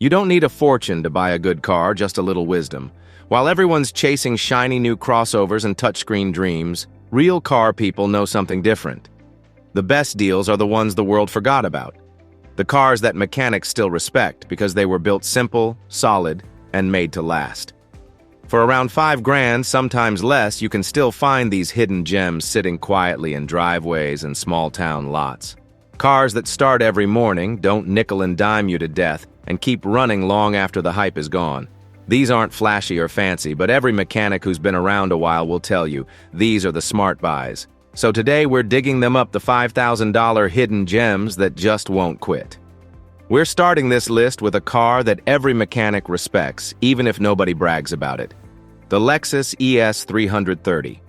You don't need a fortune to buy a good car, just a little wisdom. While everyone's chasing shiny new crossovers and touchscreen dreams, real car people know something different. The best deals are the ones the world forgot about. The cars that mechanics still respect because they were built simple, solid, and made to last. For around $5,000, sometimes less, you can still find these hidden gems sitting quietly in driveways and small-town lots. Cars that start every morning, don't nickel and dime you to death, and keep running long after the hype is gone. These aren't flashy or fancy, but every mechanic who's been around a while will tell you, these are the smart buys. So today we're digging them up, the $5,000 hidden gems that just won't quit. We're starting this list with a car that every mechanic respects, even if nobody brags about it. The Lexus ES330.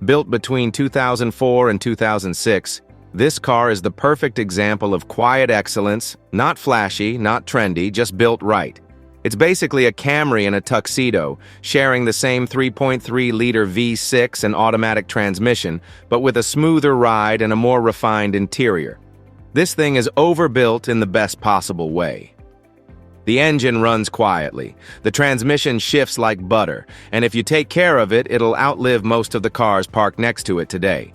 Built between 2004 and 2006, this car is the perfect example of quiet excellence, not flashy, not trendy, just built right. It's basically a Camry in a tuxedo, sharing the same 3.3-liter V6 and automatic transmission, but with a smoother ride and a more refined interior. This thing is overbuilt in the best possible way. The engine runs quietly, the transmission shifts like butter, and if you take care of it, it'll outlive most of the cars parked next to it today.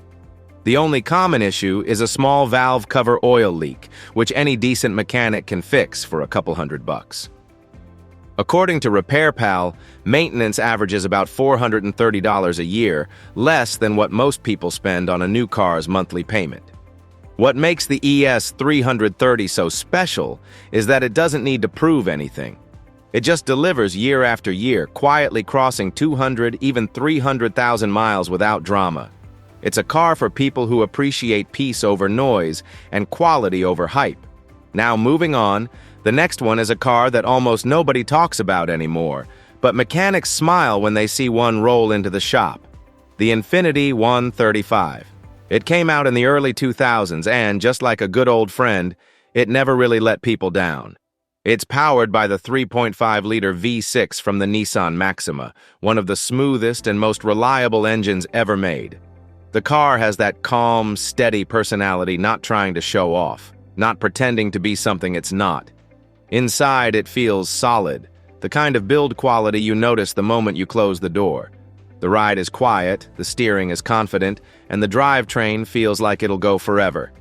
The only common issue is a small valve cover oil leak, which any decent mechanic can fix for a couple $100. According to RepairPal, maintenance averages about $430 a year, less than what most people spend on a new car's monthly payment. What makes the ES330 so special is that it doesn't need to prove anything. It just delivers year after year, quietly crossing 200, even 300,000 miles without drama. It's a car for people who appreciate peace over noise and quality over hype. Now moving on, the next one is a car that almost nobody talks about anymore, but mechanics smile when they see one roll into the shop. The Infiniti I35. It came out in the early 2000s and, just like a good old friend, it never really let people down. It's powered by the 3.5-liter V6 from the Nissan Maxima, one of the smoothest and most reliable engines ever made. The car has that calm, steady personality, not trying to show off, not pretending to be something it's not. Inside, it feels solid, the kind of build quality you notice the moment you close the door. The ride is quiet, the steering is confident, and the drivetrain feels like it'll go forever.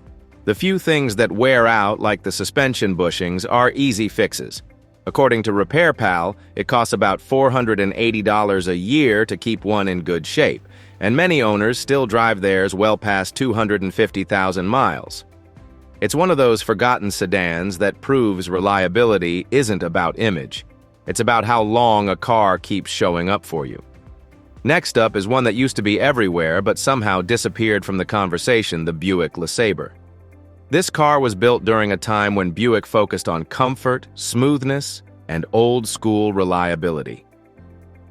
The few things that wear out, like the suspension bushings, are easy fixes. According to RepairPal, it costs about $480 a year to keep one in good shape, and many owners still drive theirs well past 250,000 miles. It's one of those forgotten sedans that proves reliability isn't about image. It's about how long a car keeps showing up for you. Next up is one that used to be everywhere but somehow disappeared from the conversation, the Buick LeSabre. This car was built during a time when Buick focused on comfort, smoothness, and old-school reliability.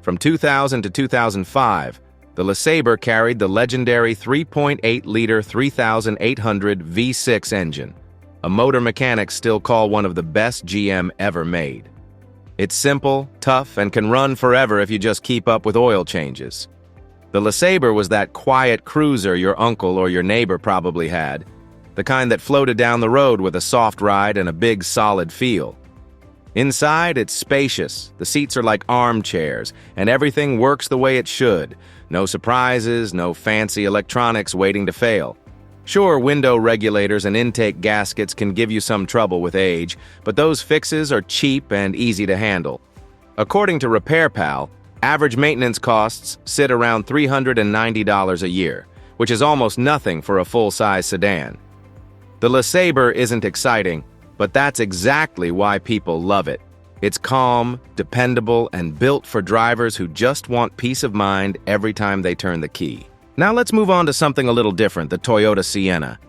From 2000 to 2005, the LeSabre carried the legendary 3.8-liter 3,800 V6 engine, a motor mechanics still call one of the best GM ever made. It's simple, tough, and can run forever if you just keep up with oil changes. The LeSabre was that quiet cruiser your uncle or your neighbor probably had, the kind that floated down the road with a soft ride and a big, solid feel. Inside, it's spacious, the seats are like armchairs, and everything works the way it should. No surprises, no fancy electronics waiting to fail. Sure, window regulators and intake gaskets can give you some trouble with age, but those fixes are cheap and easy to handle. According to RepairPal, average maintenance costs sit around $390 a year, which is almost nothing for a full-size sedan. The LeSabre isn't exciting, but that's exactly why people love it. It's calm, dependable, and built for drivers who just want peace of mind every time they turn the key. Now let's move on to something a little different, the Toyota Sienna.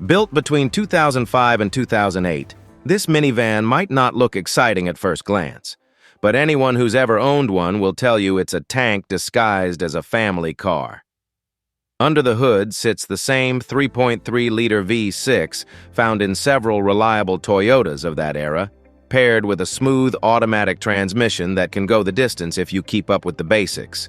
Built between 2005 and 2008, this minivan might not look exciting at first glance, but anyone who's ever owned one will tell you it's a tank disguised as a family car. Under the hood sits the same 3.3-liter V6 found in several reliable Toyotas of that era, paired with a smooth automatic transmission that can go the distance if you keep up with the basics.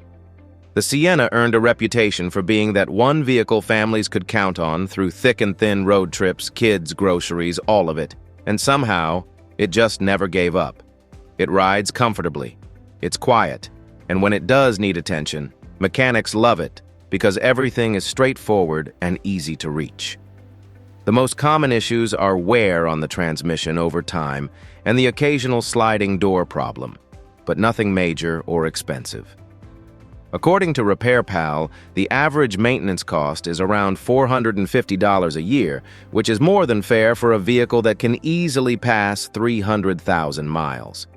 The Sienna earned a reputation for being that one vehicle families could count on through thick and thin road trips, kids, groceries, all of it. And somehow, it just never gave up. It rides comfortably. It's quiet. And when it does need attention, mechanics love it because everything is straightforward and easy to reach. The most common issues are wear on the transmission over time and the occasional sliding door problem, but nothing major or expensive. According to RepairPal, the average maintenance cost is around $450 a year, which is more than fair for a vehicle that can easily pass 300,000 miles.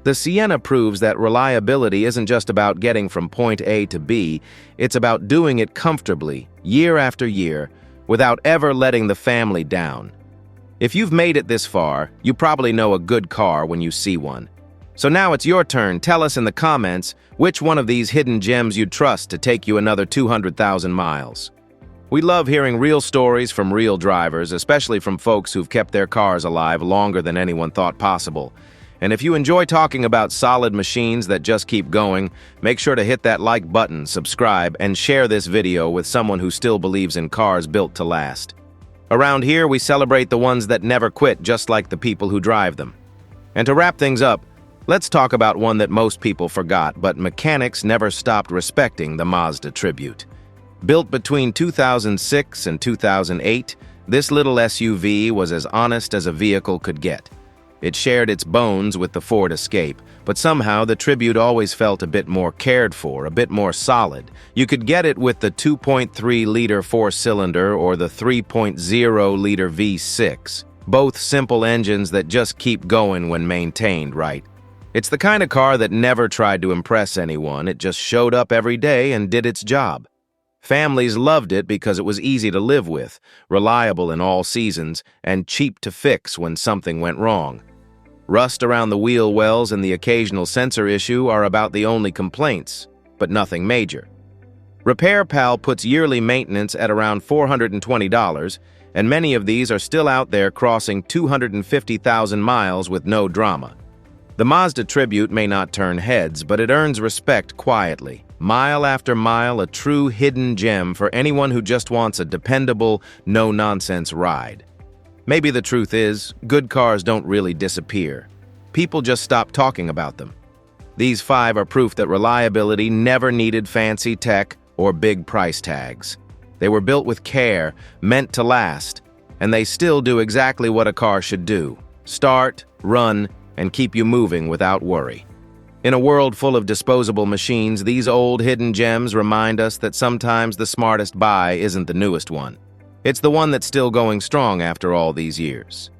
The Sienna proves that reliability isn't just about getting from point A to B, it's about doing it comfortably, year after year, without ever letting the family down. If you've made it this far, you probably know a good car when you see one. So now it's your turn. Tell us in the comments which one of these hidden gems you'd trust to take you another 200,000 miles. We love hearing real stories from real drivers, especially from folks who've kept their cars alive longer than anyone thought possible. And if you enjoy talking about solid machines that just keep going, make sure to hit that like button, subscribe, and share this video with someone who still believes in cars built to last. Around here, we celebrate the ones that never quit, just like the people who drive them. And to wrap things up, let's talk about one that most people forgot, but mechanics never stopped respecting: the Mazda Tribute. Built between 2006 and 2008, this little SUV was as honest as a vehicle could get. It shared its bones with the Ford Escape, but somehow the Tribute always felt a bit more cared for, a bit more solid. You could get it with the 2.3-liter four-cylinder or the 3.0-liter V6, both simple engines that just keep going when maintained right. It's the kind of car that never tried to impress anyone. It just showed up every day and did its job. Families loved it because it was easy to live with, reliable in all seasons, and cheap to fix when something went wrong. Rust around the wheel wells and the occasional sensor issue are about the only complaints, but nothing major. RepairPal puts yearly maintenance at around $420, and many of these are still out there crossing 250,000 miles with no drama. The Mazda Tribute may not turn heads, but it earns respect quietly. Mile after mile, a true hidden gem for anyone who just wants a dependable, no-nonsense ride. Maybe the truth is, good cars don't really disappear. People just stop talking about them. These 5 are proof that reliability never needed fancy tech or big price tags. They were built with care, meant to last, and they still do exactly what a car should do: start, run, and keep you moving without worry. In a world full of disposable machines, these old hidden gems remind us that sometimes the smartest buy isn't the newest one. It's the one that's still going strong after all these years.